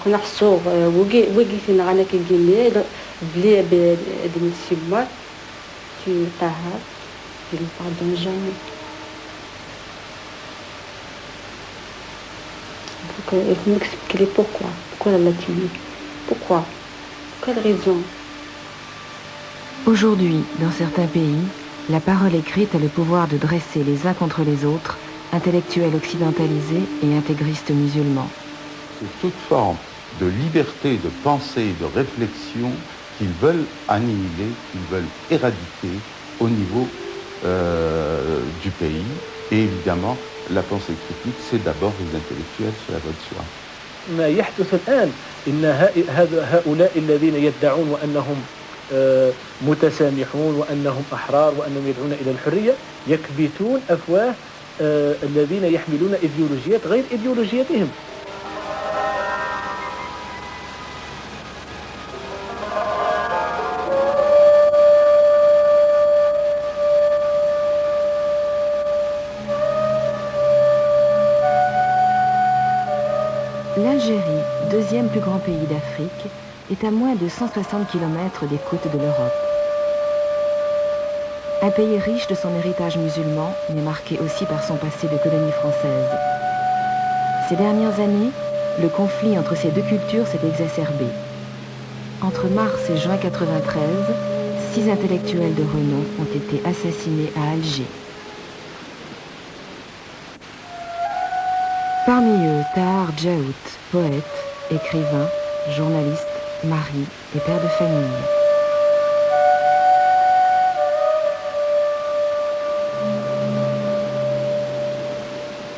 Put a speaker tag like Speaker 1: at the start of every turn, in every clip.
Speaker 1: كنا حسوا وقي فينا غانا كيجيني بلي بن السمار في طه في الباردون جامي. Donc il faut m'expliquer pourquoi la Latine, pourquoi, quelle raison.
Speaker 2: Aujourd'hui, dans certains pays, la parole écrite a le pouvoir de dresser les uns contre les autres, intellectuels occidentalisés et intégristes musulmans.
Speaker 3: C'est toute forme de liberté de pensée et de réflexion qu'ils veulent annihiler, qu'ils veulent éradiquer au niveau du pays. Et évidemment, la pensée critique, c'est d'abord les intellectuels, cela va de soi.
Speaker 4: ما يحدث الآن إن هؤلاء الذين يدعون وأنهم متسامحون وأنهم أحرار وأنهم يدعون إلى الحرية يكبتون أفواه الذين يحملون إيديولوجيات غير إيديولوجيتهم.
Speaker 2: L'Algérie, deuxième plus grand pays d'Afrique, est à moins de 160 km des côtes de l'Europe. Un pays riche de son héritage musulman, mais marqué aussi par son passé de colonie française. Ces dernières années, le conflit entre ces deux cultures s'est exacerbé. Entre mars et juin 1993, 6 intellectuels de renom ont été assassinés à Alger. Parmi eux, Tahar Djaout, poète, écrivain, journaliste, mari et père de famille.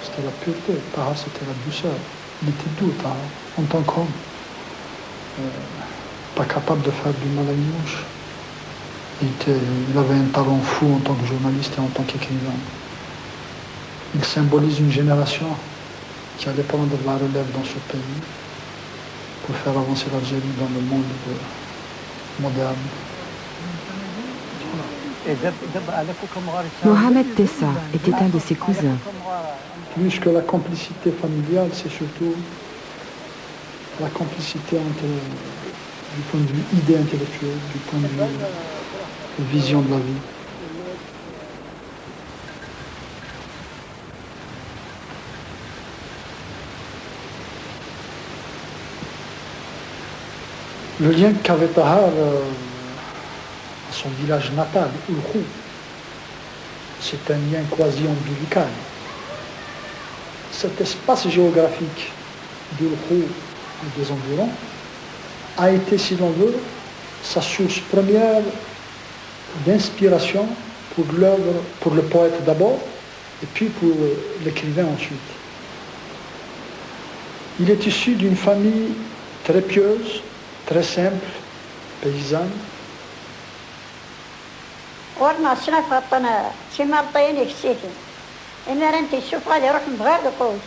Speaker 5: C'était la pureté, Tahar c'était la douceur. Il était doux, Tahar, en tant qu'homme. Pas capable de faire du mal à une mouche. Il avait un talent fou en tant que journaliste et en tant qu'écrivain. Il symbolise une génération qui allait prendre la relève dans ce pays pour faire avancer l'Algérie dans le monde moderne.
Speaker 2: Mohamed Tessa était un de ses cousins.
Speaker 5: Plus que la complicité familiale, c'est surtout la complicité du point de vue idée intellectuelle, du point de vue vision de la vie. Le lien qu'avait Tahar à son village natal, Ulkhou, c'est un lien quasi ombilical. Cet espace géographique d'Ulkhou et des environs a été, si l'on veut, sa source première d'inspiration pour l'œuvre, pour le poète d'abord, et puis pour l'écrivain ensuite. Il est issu d'une famille très pieuse, très simple, paysanne.
Speaker 6: ورنا صنف غطنا سيما الطيني في السيتين إما رانتي تشوف غادي يروح مبغار القوس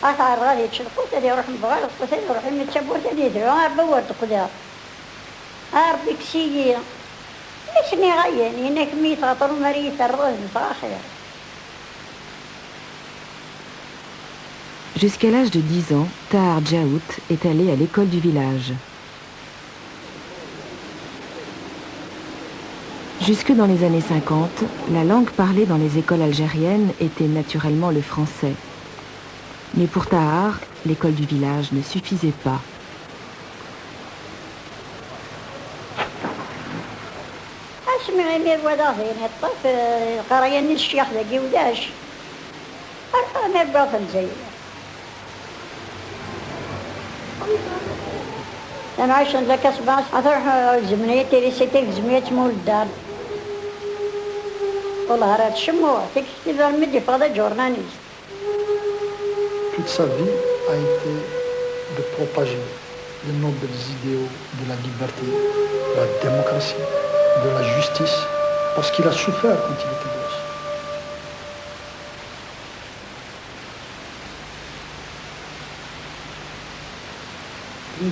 Speaker 6: أثار غادي تشلقوت غادي يروح مبغار القوس غادي يروح من التبوت غادي يدعو بوار القدار ربي كسيي ليش غاين إنك ميت غطر مريت الروز متاخر.
Speaker 2: Jusqu'à l'âge de 10 ans, Tahar Djaout est allé à l'école du village. Jusque dans les années 50, la langue parlée dans les écoles algériennes était naturellement le français. Mais pour Tahar, l'école du village ne suffisait pas.
Speaker 6: أنا عايشة عند كسبة أروح الزمنية تيريسيتي الزمنية تمول الدار والله راه الشموع تكتب المدي فهذا جورناليست.
Speaker 5: Toute sa vie a été de propager les nobles idéaux de la liberté, de la démocratie, de la justice, parce qu'il a souffert quand il était gosse.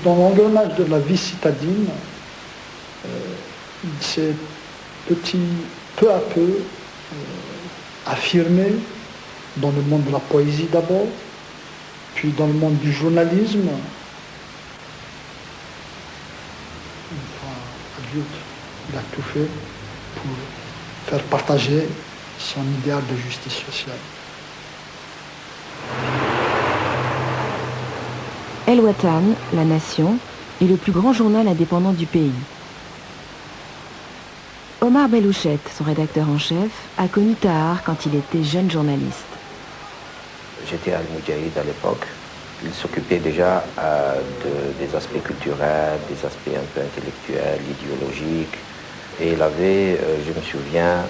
Speaker 5: Dans l'engrenage de la vie citadine, il s'est peu à peu affirmé dans le monde de la poésie d'abord, puis dans le monde du journalisme, Diout. Il a tout fait pour faire partager son idéal de justice sociale.
Speaker 2: El Watan, La Nation, est le plus grand journal indépendant du pays. Omar Belouchet, son rédacteur en chef, a connu Tahar quand il était jeune journaliste.
Speaker 7: J'étais à Al-Moudjahid à l'époque. Il s'occupait déjà des aspects culturels, des aspects un peu intellectuels, idéologiques. Et il avait, je me souviens,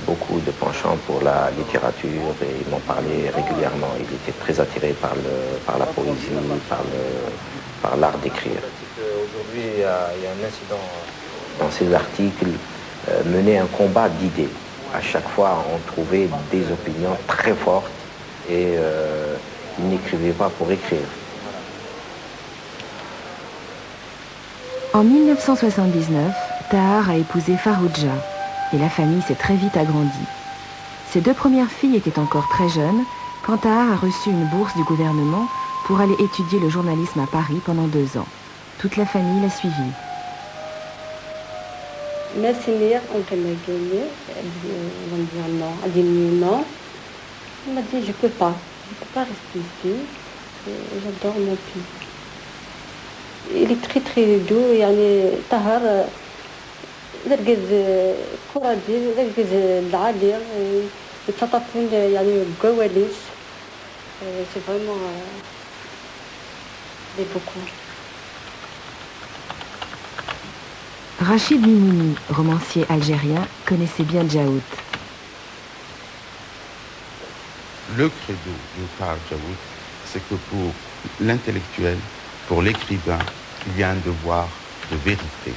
Speaker 7: beaucoup de penchant pour la littérature et il m'en parlait régulièrement. Il était très attiré par la poésie, par l'art d'écrire. Aujourd'hui, il y a un incident. Dans ses articles, menait un combat d'idées. À chaque fois, on trouvait des opinions très fortes et il n'écrivait pas pour écrire.
Speaker 2: En 1979, Tahar a épousé Farouja et la famille s'est très vite agrandie. Ses deux premières filles étaient encore très jeunes quand Tahar a reçu une bourse du gouvernement pour aller étudier le journalisme à Paris pendant 2 ans. Toute la famille l'a suivi.
Speaker 1: Ma senior, quand elle a gagné, elle dit non. Elle m'a dit je peux pas rester ici. J'adore mon pays. Il est très très doux. يعني طهر لقيت كرادي لقيت العالي يتطفون يعني الكواليس. C'est vraiment beaucoup.
Speaker 2: Rachid Mimouni, romancier algérien, connaissait bien Djaout.
Speaker 3: Le credo de Tahar Djaout, c'est que pour l'intellectuel, pour l'écrivain, il y a un devoir de vérité.